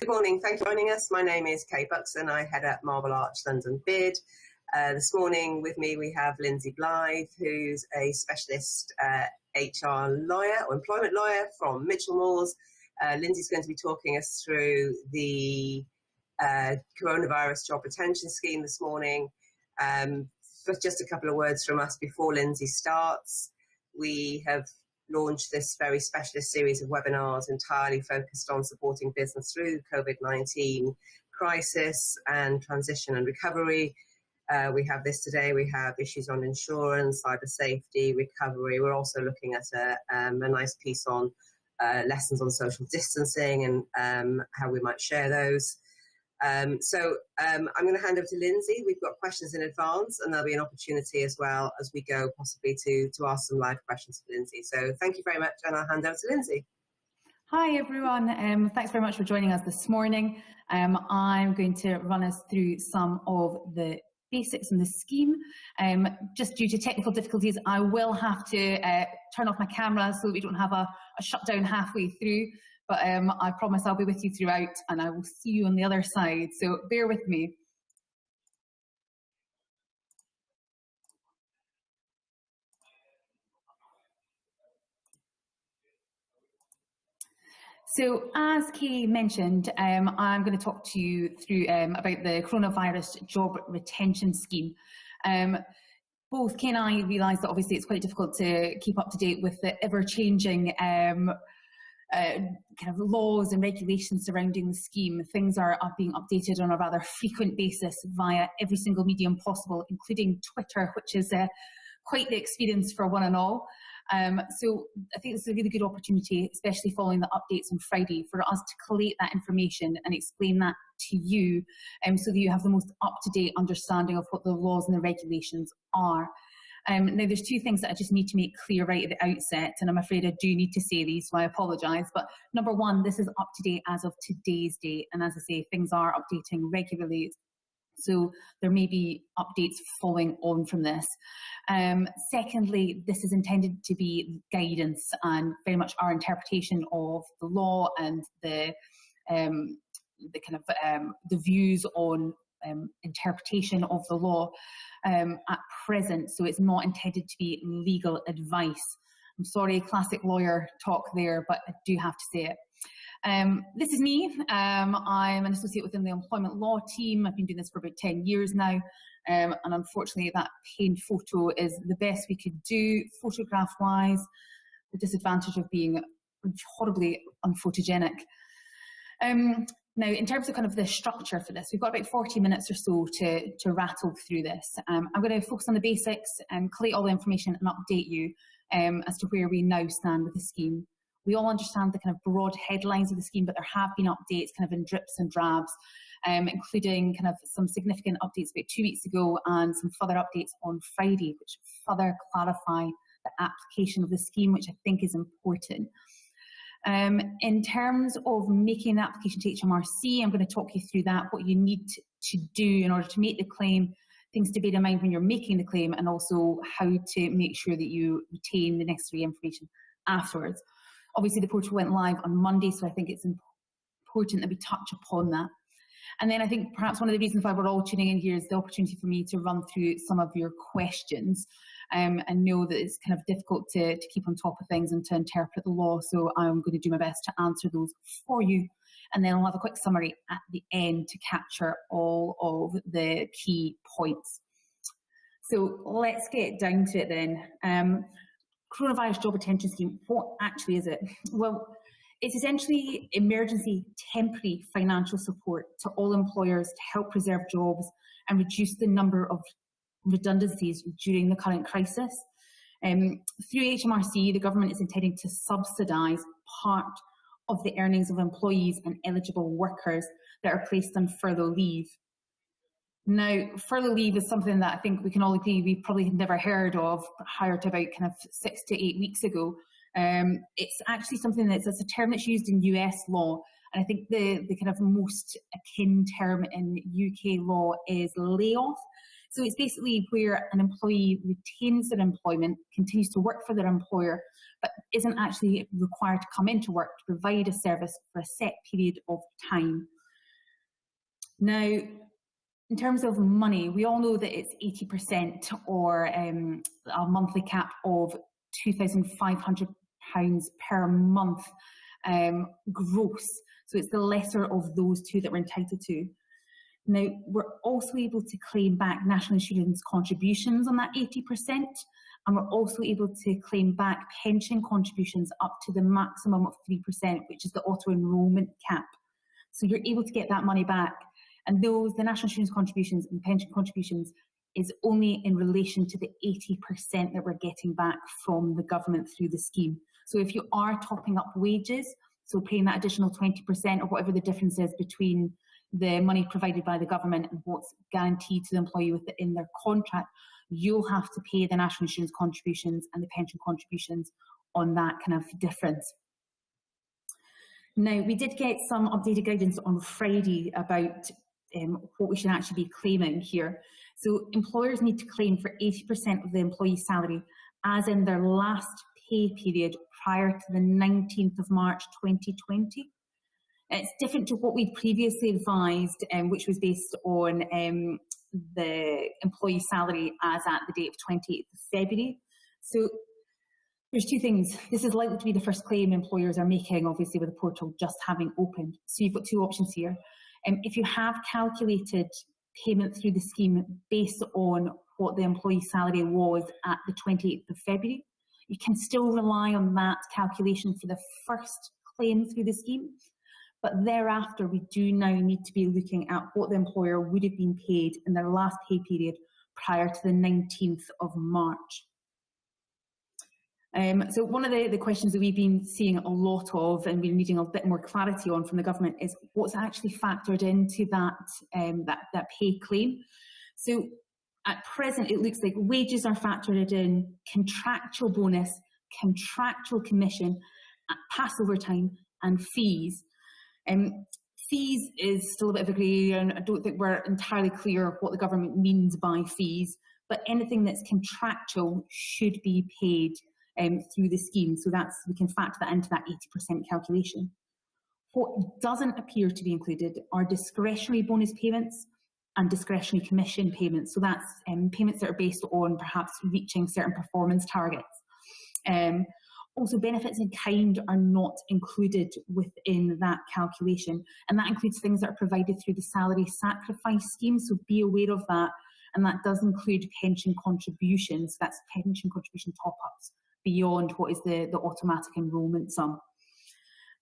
Good morning, thank you for joining us. My name is Kay Buxton, I head up Marble Arch London Bid. This morning with me we have Lynsey Blyth, who's a specialist HR lawyer or employment lawyer from Michelmores. Lynsey's going to be talking us through the coronavirus job retention scheme this morning. Just a couple of words from us before Lynsey starts. We have launched this very specialist series of webinars entirely focused on supporting business through COVID-19 crisis and transition and recovery. We have this today. We have issues on insurance, cyber safety, recovery. We're also looking at a nice piece on lessons on social distancing and how we might share those. I'm going to hand over to Lynsey. We've got questions in advance, and there'll be an opportunity as well as we go possibly to ask some live questions for Lynsey. So thank you very much, and I'll hand over to Lynsey. Hi everyone, thanks very much for joining us this morning. I'm going to run us through some of the basics in the scheme. Just due to technical difficulties, I will have to turn off my camera so that we don't have a shutdown halfway through. But I promise I'll be with you throughout, and I will see you on the other side, so bear with me. So as Kay mentioned, I'm going to talk to you through about the coronavirus job retention scheme. Both Kay and I realise that obviously it's quite difficult to keep up to date with the ever-changing kind of laws and regulations surrounding the scheme. Things are being updated on a rather frequent basis via every single medium possible, including Twitter, which is quite the experience for one and all. So I think this is a really good opportunity, especially following the updates on Friday, for us to collate that information and explain that to you so that you have the most up-to-date understanding of what the laws and the regulations are. Now, there's two things that I just need to make clear right at the outset, and I'm afraid I do need to say these, so I apologise. But number one, this is up to date as of today's date, and as I say, things are updating regularly, so there may be updates following on from this. Secondly, this is intended to be guidance and very much our interpretation of the law and the views on interpretation of the law at present, so it's not intended to be legal advice. I'm sorry, classic lawyer talk there, but I do have to say it. This is me. I'm an associate within the employment law team. I've been doing this for about 10 years now, and unfortunately that pained photo is the best we could do photograph-wise, the disadvantage of being horribly unphotogenic. Now, in terms of kind of the structure for this, we've got about 40 minutes or so to rattle through this. I'm going to focus on the basics and collate all the information and update you as to where we now stand with the scheme. We all understand the kind of broad headlines of the scheme, but there have been updates kind of in drips and drabs, including kind of some significant updates about 2 weeks ago and some further updates on Friday, which further clarify the application of the scheme, which I think is important. In terms of making the application to HMRC, I'm going to talk you through that, what you need to do in order to make the claim, things to bear in mind when you're making the claim, and also how to make sure that you retain the necessary information afterwards. Obviously, the portal went live on Monday, so I think it's important that we touch upon that. And then I think perhaps one of the reasons why we're all tuning in here is the opportunity for me to run through some of your questions. And know that it's kind of difficult to keep on top of things and to interpret the law, so I'm going to do my best to answer those for you, and then I'll have a quick summary at the end to capture all of the key points. So let's get down to it then. Coronavirus job retention scheme, what actually is it? Well, it's essentially emergency temporary financial support to all employers to help preserve jobs and reduce the number of redundancies during the current crisis. Through HMRC, the government is intending to subsidise part of the earnings of employees and eligible workers that are placed on furlough leave. Now, furlough leave is something that I think we can all agree we probably had never heard of prior to about kind of 6 to 8 weeks ago. It's actually something that's a term that's used in US law, and I think the kind of most akin term in UK law is layoff. So it's basically where an employee retains their employment, continues to work for their employer, but isn't actually required to come into work to provide a service for a set period of time. Now, in terms of money, we all know that it's 80% or a monthly cap of £2,500 per month gross. So it's the lesser of those two that we're entitled to. Now, we're also able to claim back national insurance contributions on that 80%, and we're also able to claim back pension contributions up to the maximum of 3%, which is the auto-enrolment cap. So you're able to get that money back. And those, the national insurance contributions and pension contributions, is only in relation to the 80% that we're getting back from the government through the scheme. So if you are topping up wages, so paying that additional 20% or whatever the difference is between the money provided by the government and what's guaranteed to the employee within their contract, you'll have to pay the national insurance contributions and the pension contributions on that kind of difference. Now, we did get some updated guidance on Friday about what we should actually be claiming here. So employers need to claim for 80% of the employee's salary as in their last pay period prior to the 19th of March 2020. It's different to what we previously advised, which was based on the employee salary as at the date of 28th of February. So there's two things. This is likely to be the first claim employers are making, obviously, with the portal just having opened. So you've got two options here. If you have calculated payment through the scheme based on what the employee salary was at the 28th of February, you can still rely on that calculation for the first claim through the scheme. But thereafter, we do now need to be looking at what the employer would have been paid in their last pay period prior to the 19th of March. So one of the questions that we've been seeing a lot of and been needing a bit more clarity on from the government is what's actually factored into that pay claim. So at present, it looks like wages are factored in, contractual bonus, contractual commission, past overtime, and fees. Fees is still a bit of a grey area, and I don't think we're entirely clear what the government means by fees, but anything that's contractual should be paid through the scheme. So we can factor that into that 80% calculation. What doesn't appear to be included are discretionary bonus payments and discretionary commission payments. So that's payments that are based on perhaps reaching certain performance targets. Also, benefits in kind are not included within that calculation, and that includes things that are provided through the salary sacrifice scheme, so be aware of that, and that does include pension contributions. That's pension contribution top-ups beyond what is the automatic enrolment sum.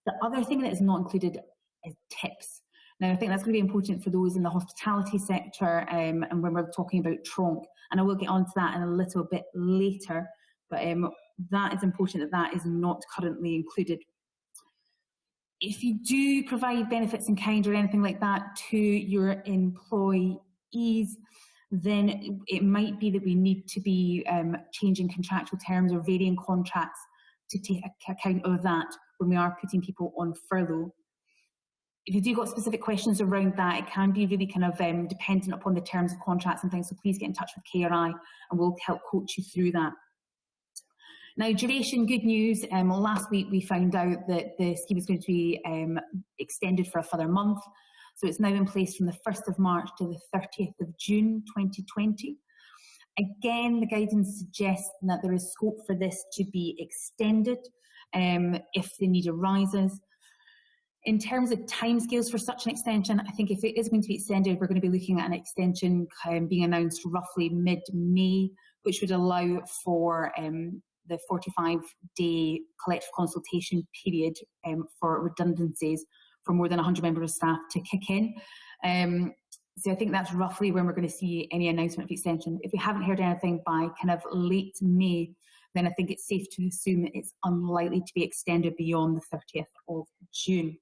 The other thing that is not included is tips. Now, I think that's going to be important for those in the hospitality sector and when we're talking about tronc, and I will get onto that in a little bit later, but that is important that is not currently included. If you do provide benefits in kind or anything like that to your employees, then it might be that we need to be changing contractual terms or varying contracts to take account of that when we are putting people on furlough. If you do got specific questions around that, it can be really kind of dependent upon the terms of contracts and things, so please get in touch with KRI and we'll help coach you through that. Now, duration, good news. Last week we found out that the scheme is going to be extended for a further month. So it's now in place from the 1st of March to the 30th of June 2020. Again, the guidance suggests that there is scope for this to be extended if the need arises. In terms of timescales for such an extension, I think if it is going to be extended, we're going to be looking at an extension being announced roughly mid-May, which would allow for the 45-day collective consultation period for redundancies for more than 100 members of staff to kick in. So I think that's roughly when we're going to see any announcement of extension. If we haven't heard anything by kind of late May, then I think it's safe to assume that it's unlikely to be extended beyond the 30th of June.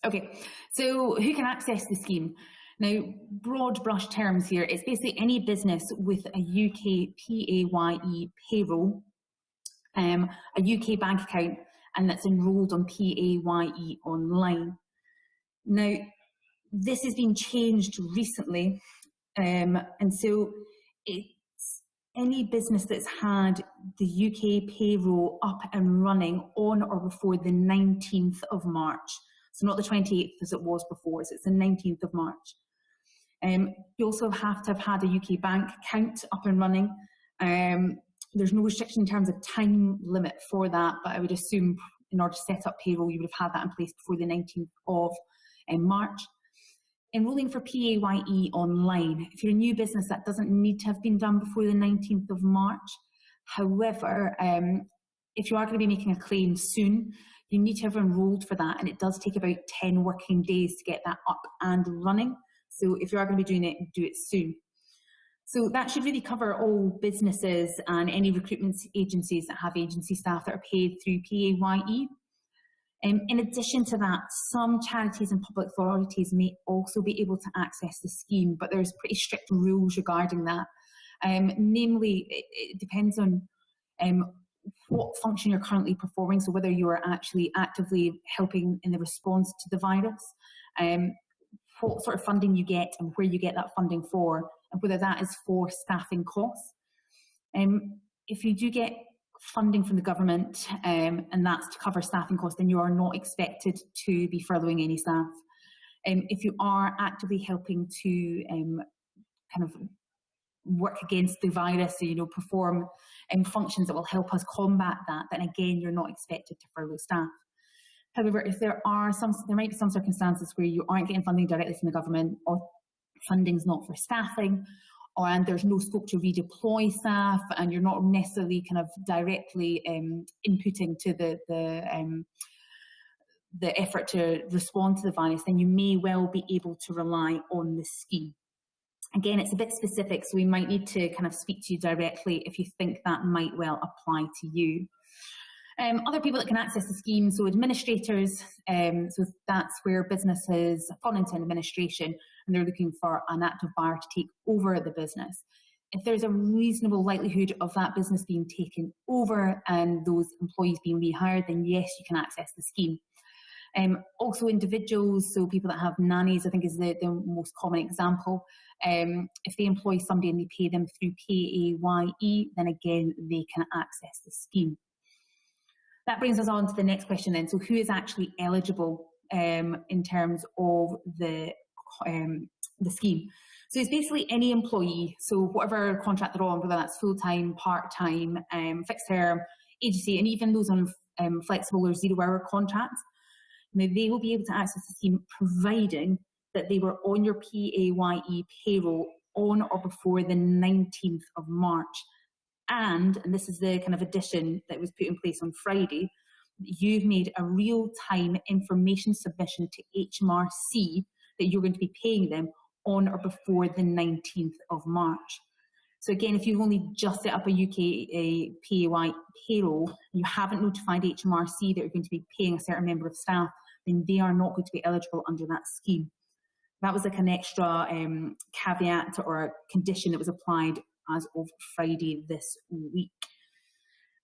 Okay, so who can access the scheme? Now, broad brush terms here, it's basically any business with a UK PAYE payroll, a UK bank account, and that's enrolled on PAYE online. Now, this has been changed recently, and so it's any business that's had the UK payroll up and running on or before the 19th of March. So not the 28th as it was before, so it's the 19th of March. You also have to have had a UK bank account up and running. There's no restriction in terms of time limit for that, but I would assume in order to set up payroll, you would have had that in place before the 19th of March. Enrolling for PAYE online. If you're a new business, that doesn't need to have been done before the 19th of March. However, if you are going to be making a claim soon, you need to have enrolled for that, and it does take about 10 working days to get that up and running. So if you are going to be doing it, do it soon. So that should really cover all businesses and any recruitment agencies that have agency staff that are paid through PAYE. In addition to that, some charities and public authorities may also be able to access the scheme, but there's pretty strict rules regarding that. Namely, it depends on what function you're currently performing, so whether you are actually actively helping in the response to the virus, what sort of funding you get and where you get that funding for, and whether that is for staffing costs. If you do get funding from the government and that's to cover staffing costs, then you are not expected to be furloughing any staff. If you are actively helping to kind of work against the virus, so perform functions that will help us combat that, then again you're not expected to furlough staff. However, if there might be some circumstances where you aren't getting funding directly from the government, or funding's not for staffing, and there's no scope to redeploy staff, and you're not necessarily kind of directly inputting to the effort to respond to the virus, then you may well be able to rely on the scheme. Again, it's a bit specific, so we might need to kind of speak to you directly if you think that might well apply to you. Other people that can access the scheme, so administrators, so that's where businesses fall into administration and they're looking for an active buyer to take over the business. If there's a reasonable likelihood of that business being taken over and those employees being rehired, then yes, you can access the scheme. Also individuals, so people that have nannies, I think is the most common example. If they employ somebody and they pay them through PAYE, then again, they can access the scheme. That brings us on to the next question then. So who is actually eligible in terms of the scheme? So it's basically any employee, so whatever contract they're on, whether that's full-time, part-time, fixed term, agency, and even those on flexible or zero-hour contracts. Now, they will be able to access the scheme providing that they were on your PAYE payroll on or before the 19th of March. And this is the kind of addition that was put in place on Friday, you've made a real-time information submission to HMRC that you're going to be paying them on or before the 19th of March. So again, if you've only just set up a UK PAYE payroll, you haven't notified HMRC that you're going to be paying a certain member of staff, then they are not going to be eligible under that scheme. That was like an extra caveat or condition that was applied as of Friday this week.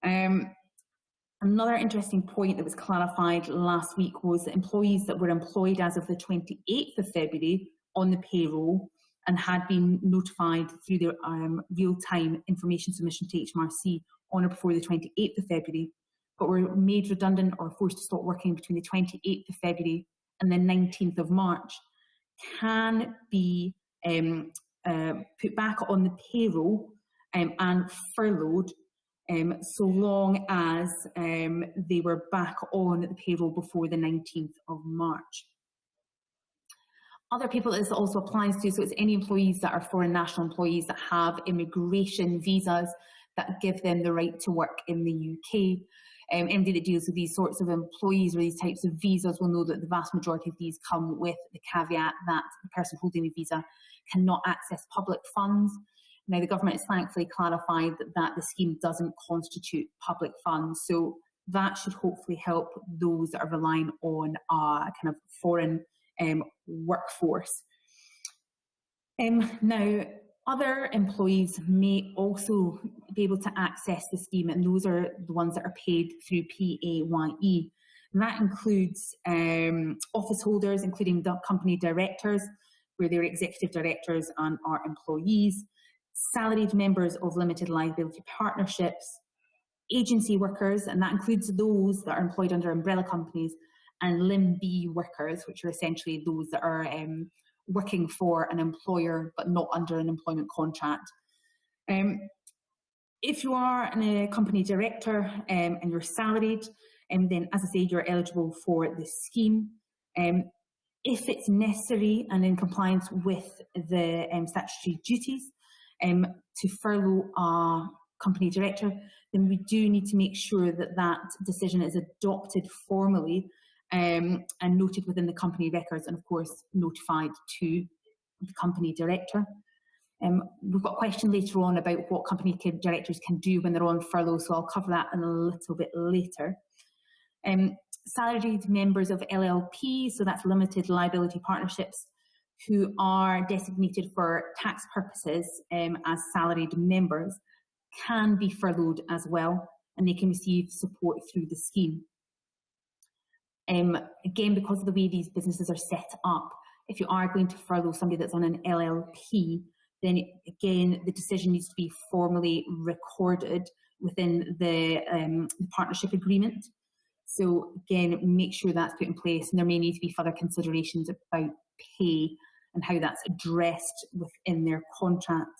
Another interesting point that was clarified last week was that employees that were employed as of the 28th of February on the payroll and had been notified through their real-time information submission to HMRC on or before the 28th of February, but were made redundant or forced to stop working between the 28th of February and the 19th of March, can be put back on the payroll and furloughed so long as they were back on the payroll before the 19th of March. Other people that this also applies to, so it's any employees that are foreign national employees that have immigration visas that give them the right to work in the UK. Anybody that deals with these sorts of employees or these types of visas will know that the vast majority of these come with the caveat that the person holding the visa cannot access public funds. Now, the government has thankfully clarified that the scheme doesn't constitute public funds, so that should hopefully help those that are relying on a kind of foreign workforce. Now, other employees may also be able to access the scheme, and those are the ones that are paid through PAYE. And that includes office holders, including the company directors, where they're executive directors and are employees, salaried members of limited liability partnerships, agency workers, and that includes those that are employed under umbrella companies, and Lim B workers, which are essentially those that are working for an employer but not under an employment contract. If you are a company director and you're salaried, then as I say, you're eligible for the scheme. If it's necessary and in compliance with the statutory duties to furlough a company director, then we do need to make sure that that decision is adopted formally and noted within the company records, and of course notified to the company director. We've got a question later on about what company directors can do when they're on furlough, so I'll cover that in a little bit later. Salaried members of LLP, so that's limited liability partnerships, who are designated for tax purposes as salaried members, can be furloughed as well, and they can receive support through the scheme. Again, because of the way these businesses are set up, if you are going to furlough somebody that's on an LLP, then again, the decision needs to be formally recorded within the partnership agreement. So again, make sure that's put in place, and there may need to be further considerations about pay and how that's addressed within their contract.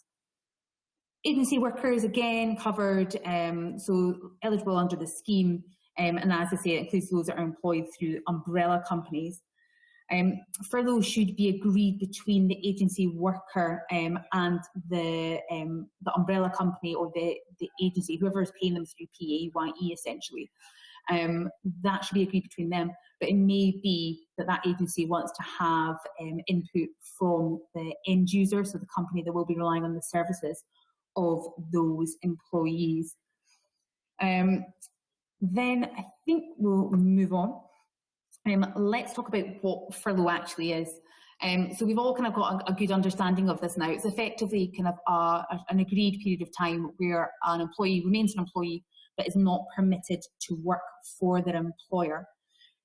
Agency workers, again, covered, so eligible under the scheme, and as I say, it includes those that are employed through umbrella companies. Furlough should be agreed between the agency worker and the umbrella company or the agency, whoever is paying them through PAYE essentially. That should be agreed between them, but it may be that that agency wants to have input from the end user, so the company that will be relying on the services of those employees. Then I think we'll move on. Let's talk about what furlough actually is. So we've all kind of got a good understanding of this now. It's effectively kind of an agreed period of time where an employee remains an employee but is not permitted to work for their employer.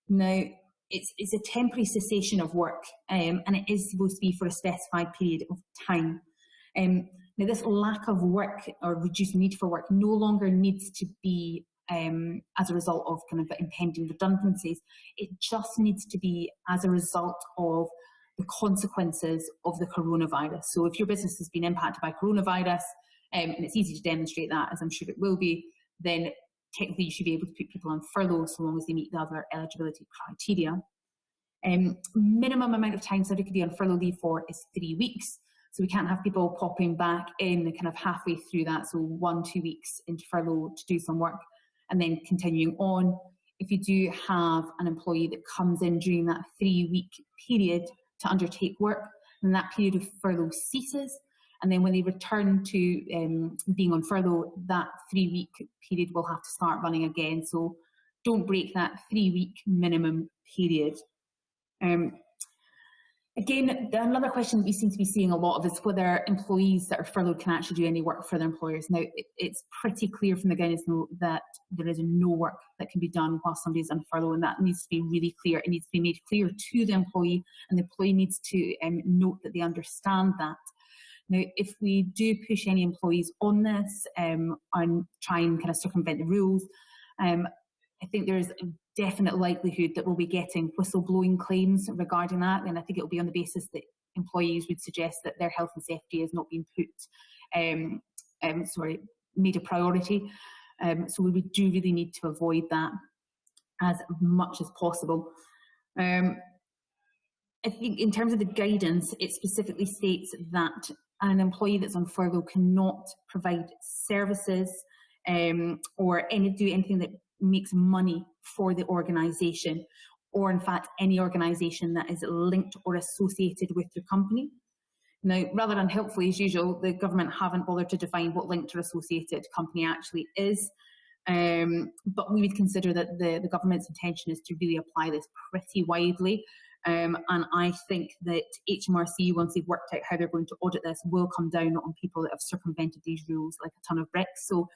Now, it's a temporary cessation of work, and it is supposed to be for a specified period of time. Now, this lack of work or reduced need for work no longer needs to be as a result of kind of impending redundancies. It just needs to be as a result of the consequences of the coronavirus. So if your business has been impacted by coronavirus, and it's easy to demonstrate that, as I'm sure it will be, then technically you should be able to put people on furlough so long as they meet the other eligibility criteria. Minimum amount of time somebody could be on furlough leave for is 3 weeks. So we can't have people popping back in kind of halfway through that, so 1-2 weeks into furlough to do some work and then continuing on. If you do have an employee that comes in during that 3-week period to undertake work, then that period of furlough ceases. And then when they return to being on furlough, that 3-week period will have to start running again. So don't break that 3-week minimum period. Again, another question that we seem to be seeing a lot of is whether employees that are furloughed can actually do any work for their employers. Now, it's pretty clear from the guidance note that there is no work that can be done while somebody is on furlough, and that needs to be really clear. It needs to be made clear to the employee, and the employee needs to note that they understand that. Now, if we do push any employees on this and try and kind of circumvent the rules, I think there's a definite likelihood that we'll be getting whistleblowing claims regarding that, and I think it will be on the basis that employees would suggest that their health and safety has not been made a priority. So we do really need to avoid that as much as possible. I think in terms of the guidance, it specifically states that an employee that's on furlough cannot provide services or do anything that makes money for the organisation, or in fact any organisation that is linked or associated with your company. Now, rather unhelpfully as usual, the government haven't bothered to define what linked or associated company actually is, but we would consider that the government's intention is to really apply this pretty widely. And I think that HMRC, once they've worked out how they're going to audit this, will come down on people that have circumvented these rules like a ton of bricks. So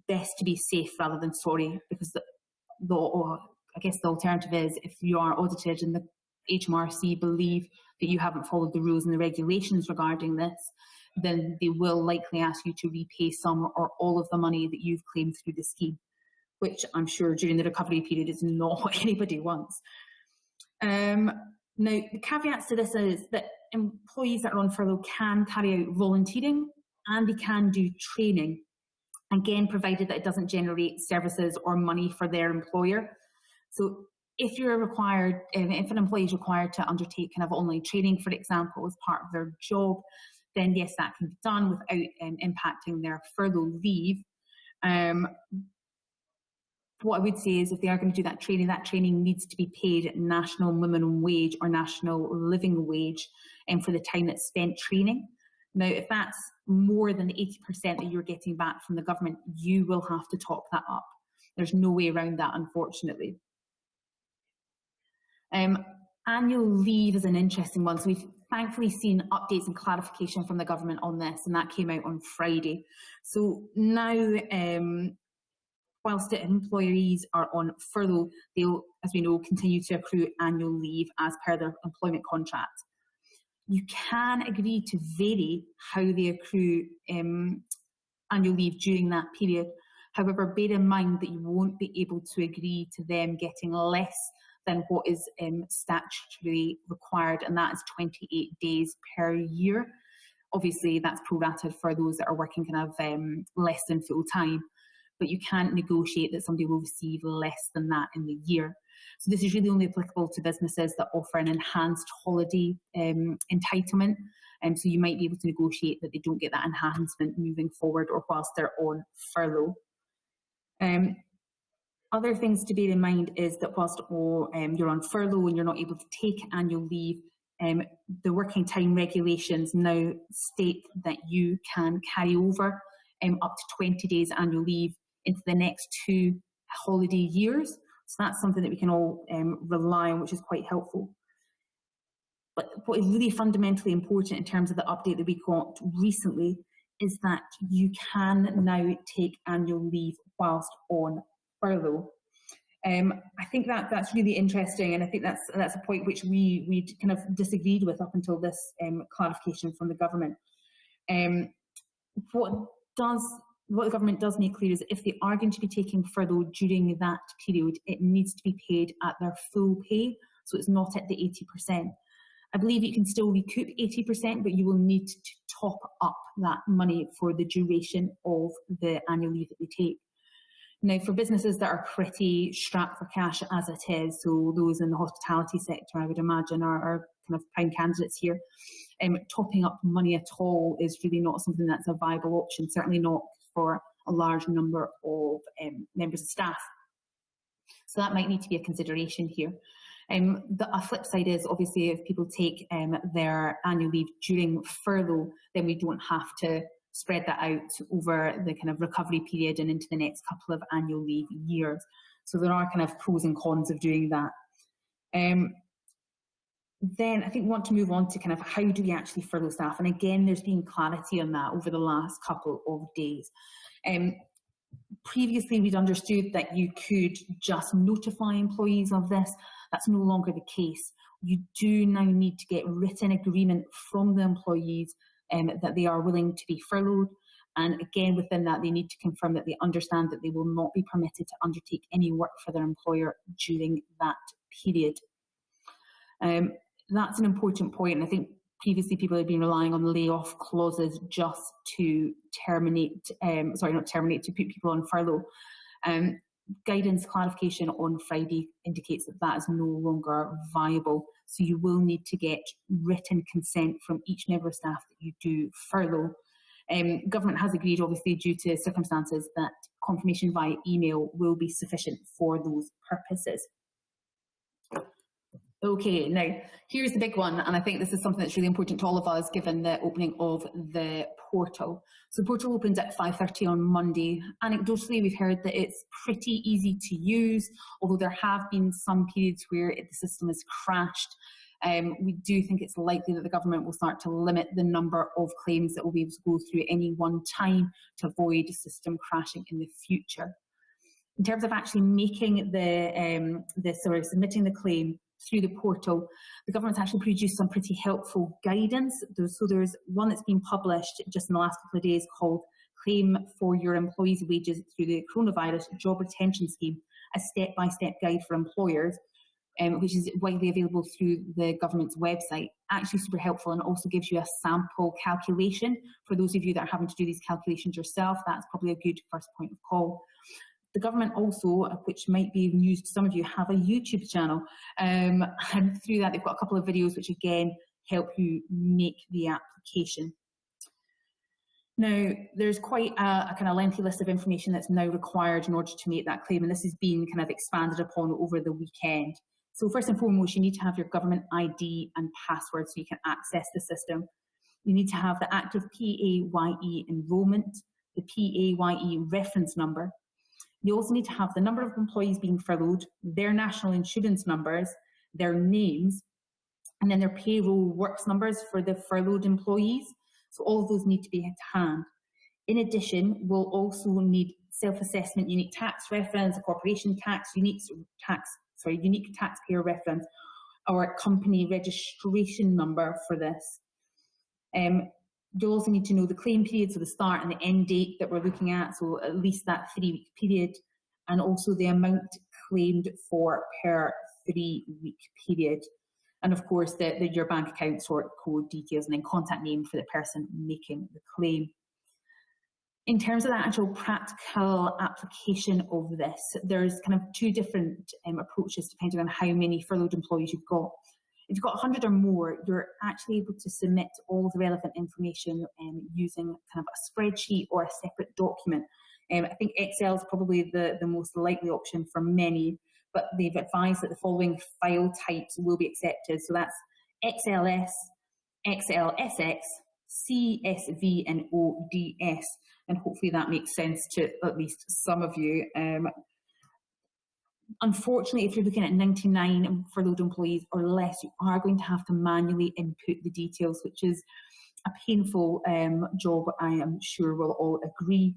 best to be safe rather than sorry, because I guess the alternative is if you are audited and the HMRC believe that you haven't followed the rules and the regulations regarding this, then they will likely ask you to repay some or all of the money that you've claimed through the scheme, which I'm sure during the recovery period is not what anybody wants. Now, the caveats to this is that employees that are on furlough can carry out volunteering and they can do training, again, provided that it doesn't generate services or money for their employer. So if you're required, if an employee is required to undertake kind of online training, for example, as part of their job, then yes, that can be done without impacting their furlough leave. What I would say is if they are going to do that training needs to be paid at national minimum wage or national living wage for the time that's spent training. Now, if that's more than the 80% that you're getting back from the government, you will have to top that up. There's no way around that, unfortunately. Annual leave is an interesting one. So we've thankfully seen updates and clarification from the government on this, and that came out on Friday. So now, whilst the employees are on furlough, they'll, as we know, continue to accrue annual leave as per their employment contract. You can agree to vary how they accrue annual leave during that period. However, bear in mind that you won't be able to agree to them getting less than what is statutorily required, and that is 28 days per year. Obviously, that's prorated for those that are working kind of less than full time, but you can't negotiate that somebody will receive less than that in the year. So this is really only applicable to businesses that offer an enhanced holiday entitlement. So you might be able to negotiate that they don't get that enhancement moving forward or whilst they're on furlough. Other things to bear in mind is that whilst you're on furlough and you're not able to take annual leave, the working time regulations now state that you can carry over up to 20 days annual leave into the next 2 holiday years. So that's something that we can all rely on, which is quite helpful. But what is really fundamentally important in terms of the update that we got recently is that you can now take annual leave whilst on furlough. I think that's really interesting, and I think that's a point which we kind of disagreed with up until this clarification from the government. What the government does make clear is if they are going to be taking furlough during that period, it needs to be paid at their full pay, so it's not at the 80%. I believe you can still recoup 80%, but you will need to top up that money for the duration of the annual leave that they take. Now, for businesses that are pretty strapped for cash as it is, so those in the hospitality sector, I would imagine, are kind of prime candidates here, topping up money at all is really not something that's a viable option, certainly not for a large number of members of staff. So that might need to be a consideration here. The flip side is obviously if people take their annual leave during furlough, then we don't have to spread that out over the kind of recovery period and into the next couple of annual leave years. So there are kind of pros and cons of doing that. Then I think we want to move on to kind of how do we actually furlough staff? And again, there's been clarity on that over the last couple of days. Previously, we'd understood that you could just notify employees of this. That's no longer the case. You do now need to get written agreement from the employees that they are willing to be furloughed. And again, within that, they need to confirm that they understand that they will not be permitted to undertake any work for their employer during that period. That's an important point, and I think previously people have been relying on layoff clauses just to terminate, to put people on furlough. Guidance clarification on Friday indicates that that is no longer viable. So you will need to get written consent from each member of staff that you do furlough. Government has agreed, obviously, due to circumstances, that confirmation via email will be sufficient for those purposes. Okay, now here's the big one, and I think this is something that's really important to all of us given the opening of the portal. So the portal opened at 5:30 on Monday. Anecdotally, we've heard that it's pretty easy to use, although there have been some periods where the system has crashed. We do think it's likely that the government will start to limit the number of claims that will be able to go through at any one time to avoid the system crashing in the future. In terms of actually making submitting the claim through the portal, the government's actually produced some pretty helpful guidance. So there's one that's been published just in the last couple of days called Claim for Your Employees' Wages Through the Coronavirus Job Retention Scheme, a step-by-step guide for employers. which is widely available through the government's website. Actually super helpful, and also gives you a sample calculation. For those of you that are having to do these calculations yourself, that's probably a good first point of call. The government also, which might be news to some of you, have a YouTube channel. And through that, they've got a couple of videos which, again, help you make the application. Now, there's quite a kind of lengthy list of information that's now required in order to make that claim, and this has been kind of expanded upon over the weekend. So first and foremost, you need to have your government ID and password so you can access the system. You need to have the active PAYE enrolment, the PAYE reference number. You also need to have the number of employees being furloughed, their national insurance numbers, their names, and then their payroll works numbers for the furloughed employees. So all of those need to be at hand. In addition, we'll also need self-assessment, unique tax reference, a corporation tax, unique taxpayer reference, or company registration number for this. You'll also need to know the claim period, so the start and the end date that we're looking at, so at least that 3-week period, and also the amount claimed for per 3-week period. And of course, your bank account sort code details, and then contact name for the person making the claim. In terms of the actual practical application of this, there's kind of two different approaches depending on how many furloughed employees you've got. If you've got 100 or more, you're actually able to submit all the relevant information using kind of a spreadsheet or a separate document. I think Excel is probably the most likely option for many, but they've advised that the following file types will be accepted. So that's XLS, XLSX, CSV, and ODS. And hopefully that makes sense to at least some of you. Unfortunately, if you're looking at 99 furloughed employees or less, you are going to have to manually input the details, which is a painful job, I am sure we'll all agree.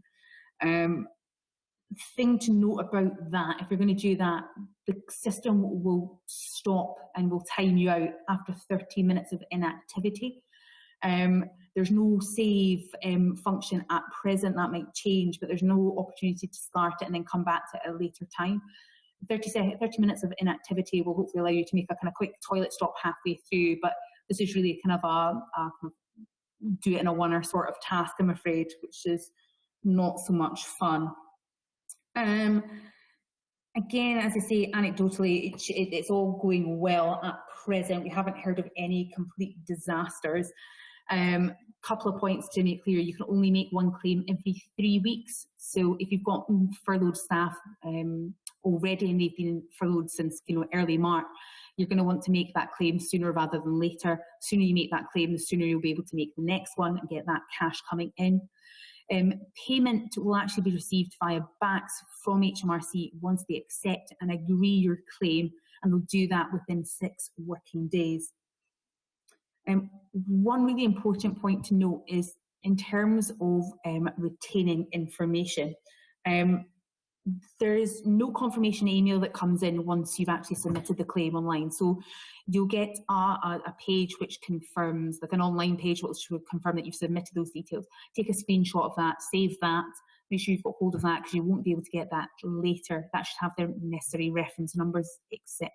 Thing to note about that, if you're going to do that, the system will stop and will time you out after 30 minutes of inactivity. There's no save function at present. That might change, but there's no opportunity to start it and then come back to it at a later time. 30 minutes of inactivity will hopefully allow you to make a kind of quick toilet stop halfway through, but this is really kind of a do it in a one-hour sort of task, I'm afraid, which is not so much fun. Again, as I say, anecdotally, it's all going well at present. We haven't heard of any complete disasters. Couple of points to make clear: you can only make one claim every 3 weeks. So if you've got furloughed staff already and they've been furloughed since early March, you're going to want to make that claim sooner rather than later. The sooner you make that claim, the sooner you'll be able to make the next one and get that cash coming in. Payment will actually be received via BACS from HMRC once they accept and agree your claim, and they'll do that within 6 working days. One really important point to note is in terms of retaining information. There is no confirmation email that comes in once you've actually submitted the claim online. So you'll get a page which confirms, like an online page which will confirm that you've submitted those details. Take a screenshot of that, save that, make sure you've got hold of that because you won't be able to get that later. That should have their necessary reference numbers, etc.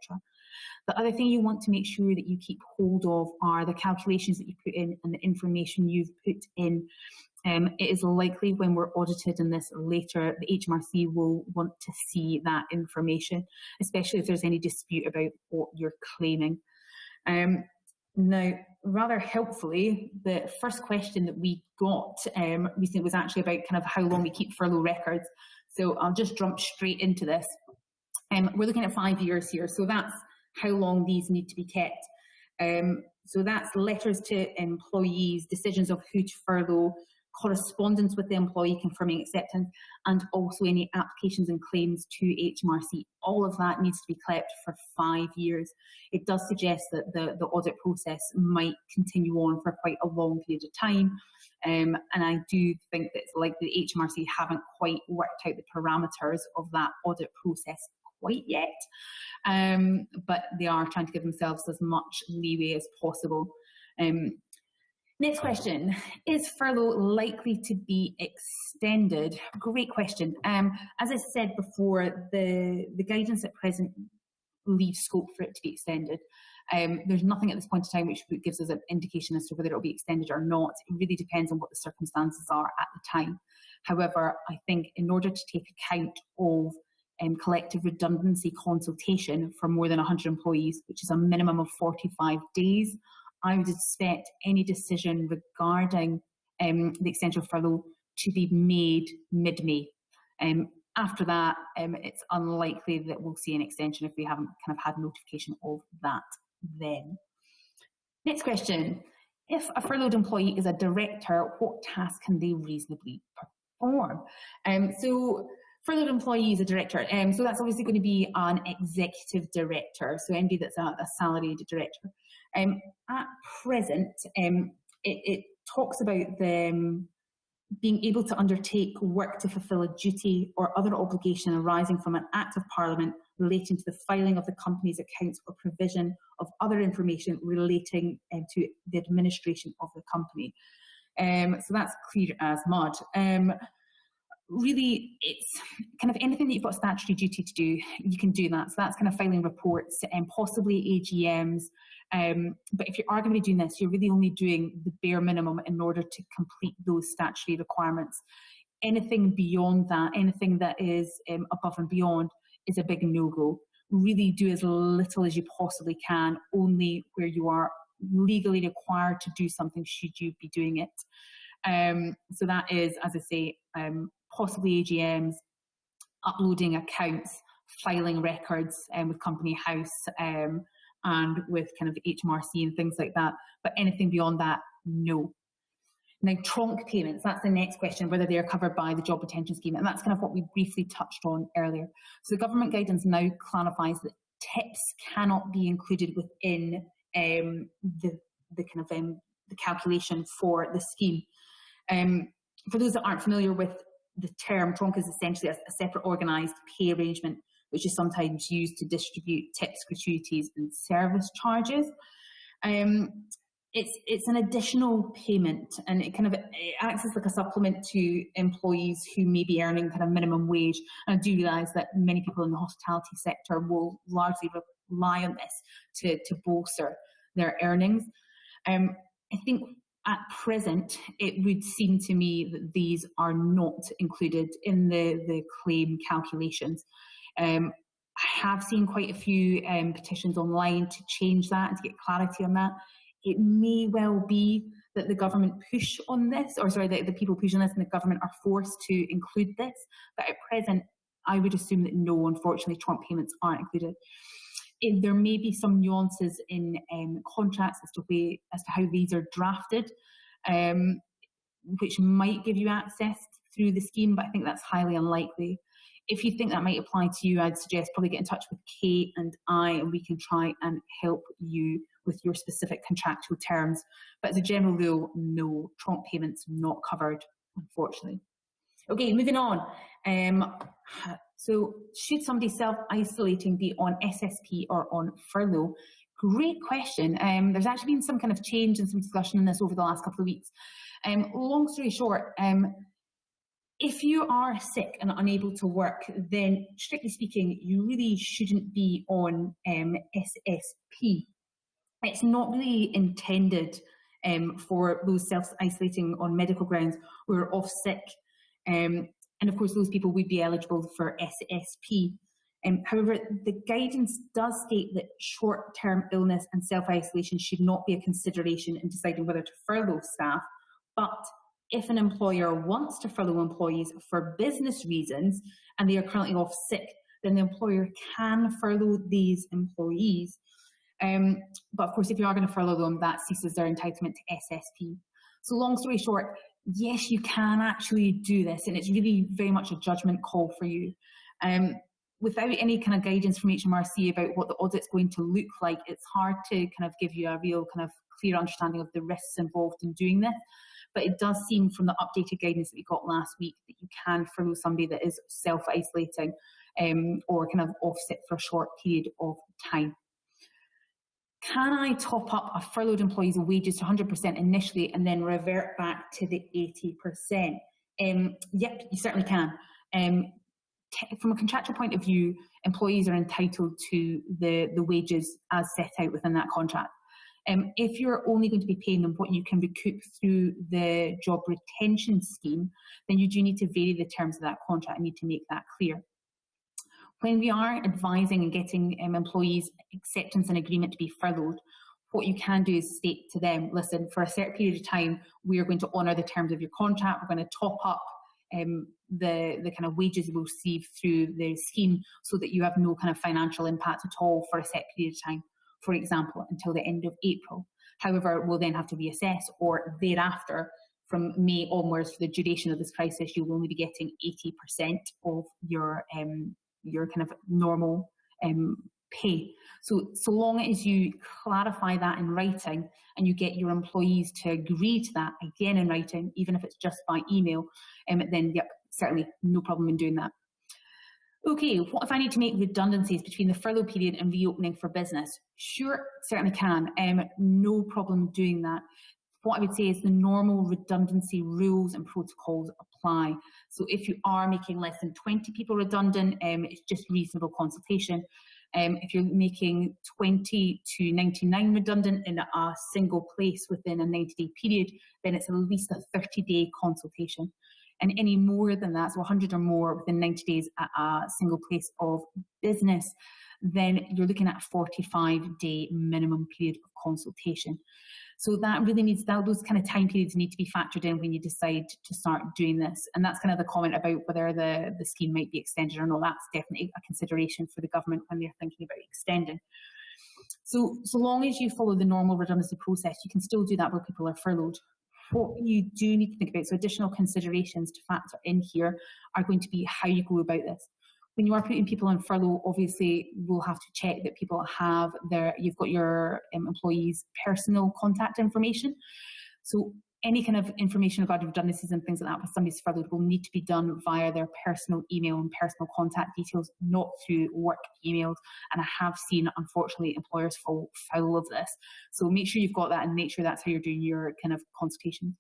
The other thing you want to make sure that you keep hold of are the calculations that you put in and the information you've put in. It is likely when we're audited in this later, the HMRC will want to see that information, especially if there's any dispute about what you're claiming. Now, rather helpfully, the first question that we got recently was actually about kind of how long we keep furlough records. So I'll just jump straight into this. We're looking at 5 years here, so that's how long these need to be kept. So that's letters to employees, decisions of who to furlough, correspondence with the employee confirming acceptance, and also any applications and claims to HMRC. All of that needs to be kept for 5 years. It does suggest that the audit process might continue on for quite a long period of time. And I do think that it's likely that HMRC haven't quite worked out the parameters of that audit process quite yet. But they are trying to give themselves as much leeway as possible. Next question, is furlough likely to be extended? Great question. As I said before, the guidance at present leave scope for it to be extended. There's nothing at this point in time which gives us an indication as to whether it will be extended or not. It really depends on what the circumstances are at the time. However, I think in order to take account of collective redundancy consultation for more than 100 employees, which is a minimum of 45 days, I would expect any decision regarding the extension of furlough to be made mid-May. After that, it's unlikely that we'll see an extension if we haven't kind of had notification of that then. Next question. If a furloughed employee is a director, what tasks can they reasonably perform? So furloughed employee is a director, so that's obviously going to be an executive director, so anybody that's a salaried director. At present, it talks about them being able to undertake work to fulfil a duty or other obligation arising from an Act of Parliament relating to the filing of the company's accounts or provision of other information relating to the administration of the company. So that's clear as mud. Really, it's kind of anything that you've got statutory duty to do, you can do that. So that's kind of filing reports and possibly AGMs. But if you are going to be doing this, you're really only doing the bare minimum in order to complete those statutory requirements. Anything beyond that, anything that is above and beyond, is a big no-go. Really do as little as you possibly can, only where you are legally required to do something should you be doing it. So that is, as I say, possibly AGMs, uploading accounts, filing records with Company House and with kind of HMRC and things like that. But anything beyond that, no. Now, trunk payments, that's the next question, whether they are covered by the job retention scheme. And that's kind of what we briefly touched on earlier. So the government guidance now clarifies that tips cannot be included within the calculation for the scheme. For those that aren't familiar with the term, trunk is essentially a separate organised pay arrangement, which is sometimes used to distribute tips, gratuities and service charges. It's an additional payment, and it acts as like a supplement to employees who may be earning kind of minimum wage. And I do realise that many people in the hospitality sector will largely rely on this to bolster their earnings. I think at present, it would seem to me that these are not included in the claim calculations. I have seen quite a few petitions online to change that and to get clarity on that. It may well be that the government push on this, or sorry, the people push on this and the government are forced to include this. But at present, I would assume that no, unfortunately, trunk payments aren't included. There may be some nuances in contracts as to how these are drafted, which might give you access through the scheme, but I think that's highly unlikely. If you think that might apply to you, I'd suggest probably get in touch with Kate and we can try and help you with your specific contractual terms. But as a general rule, no, trunk payments not covered, unfortunately. Okay, moving on. So should somebody self-isolating be on SSP or on furlough? Great question. There's actually been some kind of change and some discussion on this over the last couple of weeks. Long story short, if you are sick and unable to work, then strictly speaking, you really shouldn't be on SSP. It's not really intended for those self-isolating on medical grounds who are off sick. And of course, those people would be eligible for SSP. However, the guidance does state that short-term illness and self-isolation should not be a consideration in deciding whether to furlough staff. But if an employer wants to furlough employees for business reasons and they are currently off sick, then the employer can furlough these employees. But of course, if you are going to furlough them, that ceases their entitlement to SSP. So long story short, yes, you can actually do this, and it's really very much a judgment call for you. Without any kind of guidance from HMRC about what the audit's going to look like, it's hard to kind of give you a real kind of clear understanding of the risks involved in doing this. But it does seem from the updated guidance that we got last week that you can furlough somebody that is self-isolating or kind of off sick for a short period of time. Can I top up a furloughed employee's wages to 100% initially and then revert back to the 80%? Yep, you certainly can. from a contractual point of view, employees are entitled to the wages as set out within that contract. If you're only going to be paying them what you can recoup through the job retention scheme, then you do need to vary the terms of that contract and need to make that clear. When we are advising and getting employees acceptance and agreement to be furloughed, what you can do is state to them, listen, for a certain period of time, we are going to honour the terms of your contract, we're going to top up the kind of wages you will receive through the scheme so that you have no kind of financial impact at all for a set period of time, for example, until the end of April. However, we'll then have to reassess, or thereafter, from May onwards, for the duration of this crisis, you will only be getting 80% of your kind of normal pay. So long as you clarify that in writing and you get your employees to agree to that, again in writing, even if it's just by email, then yep, certainly no problem in doing that. Okay, what if I need to make redundancies between the furlough period and reopening for business? Sure, certainly can. No problem doing that. What I would say is the normal redundancy rules and protocols apply. So if you are making less than 20 people redundant, it's just reasonable consultation. If you're making 20 to 99 redundant in a single place within a 90-day period, then it's at least a 30-day consultation. And any more than that, so 100 or more within 90 days at a single place of business, then you're looking at a 45-day minimum period of consultation. So that really needs, those kind of time periods need to be factored in when you decide to start doing this. And that's kind of the comment about whether the scheme might be extended or not. That's definitely a consideration for the government when they're thinking about extending. So long as you follow the normal redundancy process, you can still do that where people are furloughed. What you do need to think about, so additional considerations to factor in here, are going to be how you go about this. When you are putting people on furlough, obviously we'll have to check that people have you've got your employees' personal contact information. So any kind of information regarding redundancies and things like that, if somebody's furloughed, will need to be done via their personal email and personal contact details, not through work emails. And I have seen, unfortunately, employers fall foul of this. So make sure you've got that and make sure that's how you're doing your kind of consultations.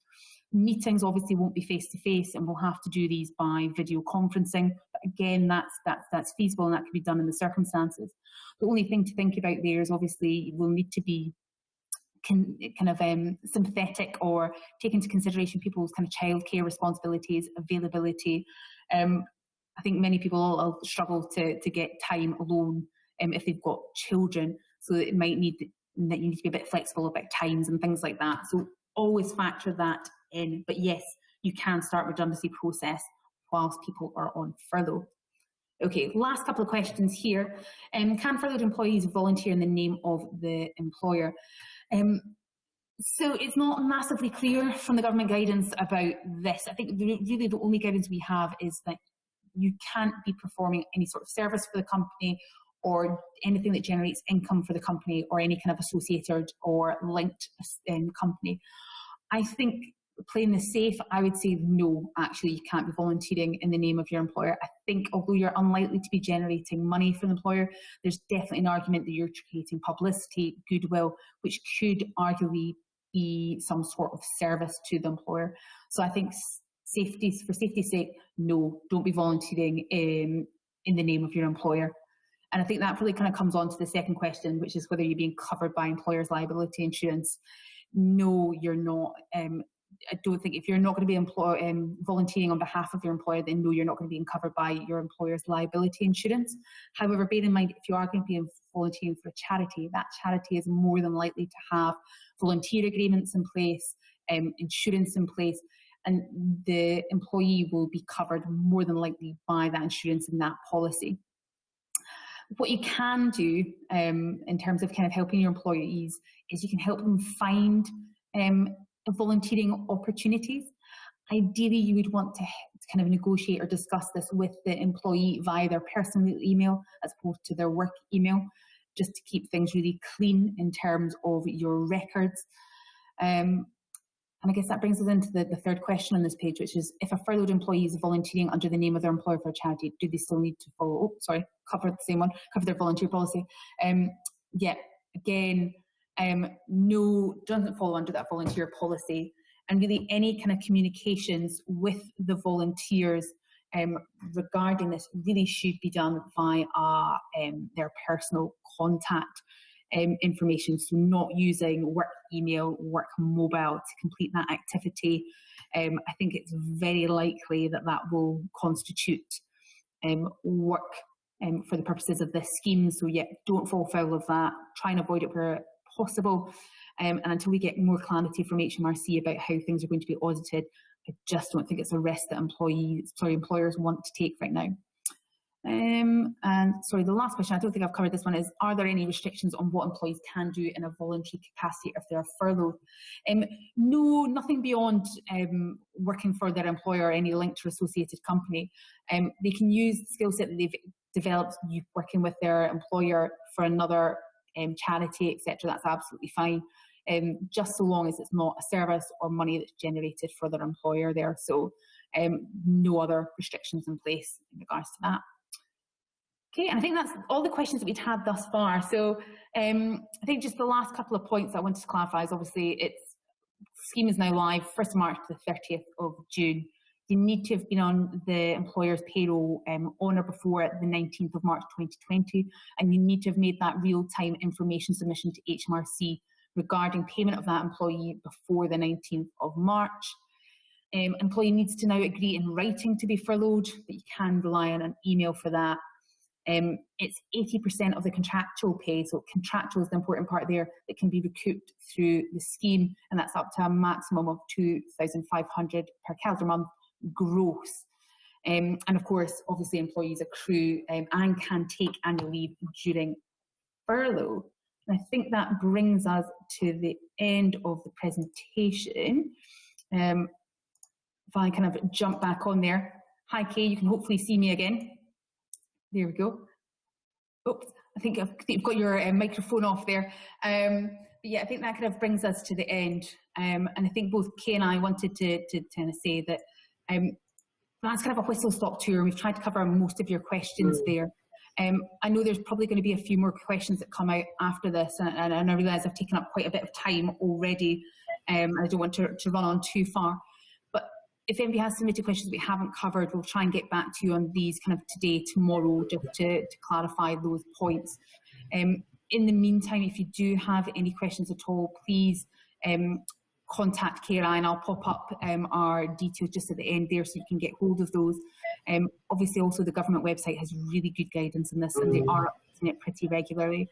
Meetings obviously won't be face-to-face, and we'll have to do these by video conferencing. But again, that's feasible and that can be done in the circumstances. The only thing to think about there is obviously we'll need to be kind of sympathetic or take into consideration people's kind of childcare responsibilities, availability. I think many people will struggle to get time alone if they've got children, so it might need that you need to be a bit flexible about times and things like that. So always factor that in. But yes, you can start redundancy process whilst people are on furlough. Okay, last couple of questions here. Can furloughed employees volunteer in the name of the employer? So it's not massively clear from the government guidance about this. I think really the only guidance we have is that you can't be performing any sort of service for the company or anything that generates income for the company or any kind of associated or linked company. I think playing this safe, I would say no, actually you can't be volunteering in the name of your employer. I think although you're unlikely to be generating money for the employer, there's definitely an argument that you're creating publicity, goodwill, which could arguably be some sort of service to the employer. So I think for safety's sake, no, don't be volunteering in the name of your employer. And I think that really kind of comes on to the second question, which is whether you're being covered by employer's liability insurance. No, you're not. I don't think if you're not going to be volunteering on behalf of your employer, then no, you're not going to be covered by your employer's liability insurance. However, bear in mind, if you are going to be volunteering for a charity, that charity is more than likely to have volunteer agreements in place, insurance in place, and the employee will be covered more than likely by that insurance and that policy. What you can do in terms of kind of helping your employees is you can help them find volunteering opportunities. Ideally, you would want to kind of negotiate or discuss this with the employee via their personal email as opposed to their work email, just to keep things really clean in terms of your records. And I guess that brings us into the third question on this page, which is if a furloughed employee is volunteering under the name of their employer for a charity, do they still need to cover the same one, cover their volunteer policy? Yeah, again, no, doesn't fall under that volunteer policy. And really any kind of communications with the volunteers regarding this really should be done via their personal contact information, so not using work email, work mobile to complete that activity. I think it's very likely that that will constitute work for the purposes of this scheme. So yeah, don't fall foul of that. Try and avoid it where possible. And until we get more clarity from HMRC about how things are going to be audited, I just don't think it's a risk that employers want to take right now. And sorry, the last question, I don't think I've covered this one, is are there any restrictions on what employees can do in a voluntary capacity if they're furloughed? No, nothing beyond working for their employer or any linked or associated company. They can use the skill set that they've developed working with their employer for another charity, etc. That's absolutely fine, just so long as it's not a service or money that's generated for their employer there. So no other restrictions in place in regards to that. Okay, and I think that's all the questions that we've had thus far. So I think just the last couple of points I wanted to clarify is obviously scheme is now live 1st of March to the 30th of June. You need to have been on the employer's payroll on or before the 19th of March 2020, and you need to have made that real-time information submission to HMRC regarding payment of that employee before the 19th of March. Employee needs to now agree in writing to be furloughed, but you can rely on an email for that. It's 80% of the contractual pay, so contractual is the important part there, that can be recouped through the scheme, and that's up to a maximum of £2,500 per calendar month gross. And of course, obviously employees accrue and can take annual leave during furlough. And I think that brings us to the end of the presentation. If I kind of jump back on there. Hi Kay, you can hopefully see me again. There we go. Oops, I think you've got your microphone off there. But yeah, I think that kind of brings us to the end. And I think both Kay and I wanted to kind of say that that's kind of a whistle-stop tour. We've tried to cover most of your questions there. I know there's probably going to be a few more questions that come out after this, and I realise I've taken up quite a bit of time already. I don't want to run on too far. If anybody has submitted questions we haven't covered, we'll try and get back to you on these kind of today, tomorrow, just to clarify those points. In the meantime, if you do have any questions at all, please contact Kara, and I'll pop up our details just at the end there so you can get hold of those. Obviously, also the government website has really good guidance on this, and they are updating it pretty regularly.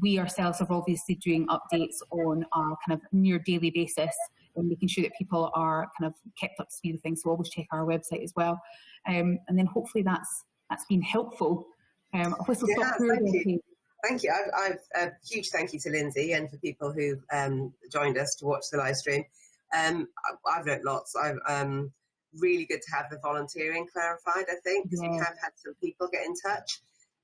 We ourselves are obviously doing updates on a kind of near daily basis, and making sure that people are kind of kept up to speed with things. So always check our website as well. And then hopefully that's been helpful. Thank you. I've a huge thank you to Lynsey and for people who've joined us to watch the live stream. I've learnt lots. Really good to have the volunteering clarified, I think, because we have had some people get in touch.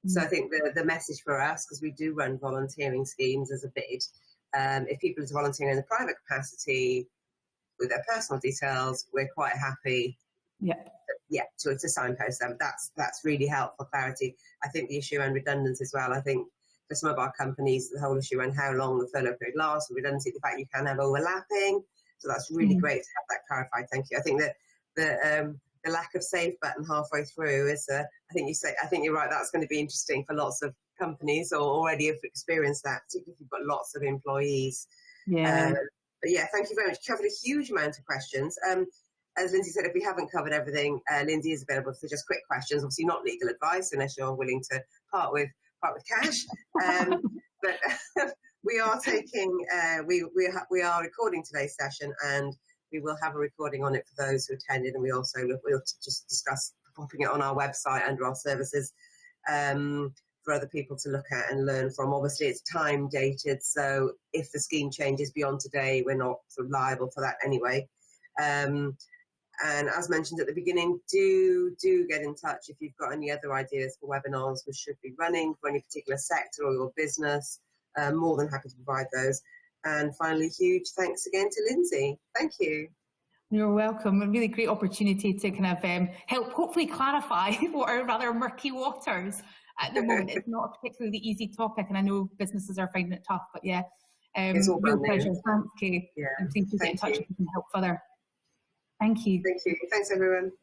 So I think the message for us, because we do run volunteering schemes as a bid, if people are volunteering in the private capacity with their personal details, we're quite happy to signpost them. That's really helpful clarity. I think the issue around redundancy as well, I think for some of our companies, the whole issue around how long the furlough period lasts, redundancy, the fact you can have overlapping, so that's really great to have that clarified. Thank you. I think that the lack of save button halfway through is, I think you're right, that's going to be interesting for lots of companies, or already have experienced that, particularly if you've got lots of employees. But yeah, thank you very much. Covered a huge amount of questions. As Lynsey said, if we haven't covered everything, Lynsey is available for just quick questions. Obviously not legal advice unless you're willing to part with cash. But we are taking, we are recording today's session, and we will have a recording on it for those who attended, and we'll just discuss popping it on our website under our services for other people to look at and learn from. Obviously, it's time dated, so if the scheme changes beyond today, we're not sort of liable for that anyway. And as mentioned at the beginning, do get in touch if you've got any other ideas for webinars we should be running for any particular sector or your business. More than happy to provide those. And finally, huge thanks again to Lynsey. Thank you. You're welcome. A really great opportunity to kind of help hopefully clarify what are rather murky waters at the moment. It's not a particularly easy topic, and I know businesses are finding it tough, but yeah, real pleasure. Thanks, Kay. And please do get in touch if you can help further. Thank you. Thank you. Thanks, everyone.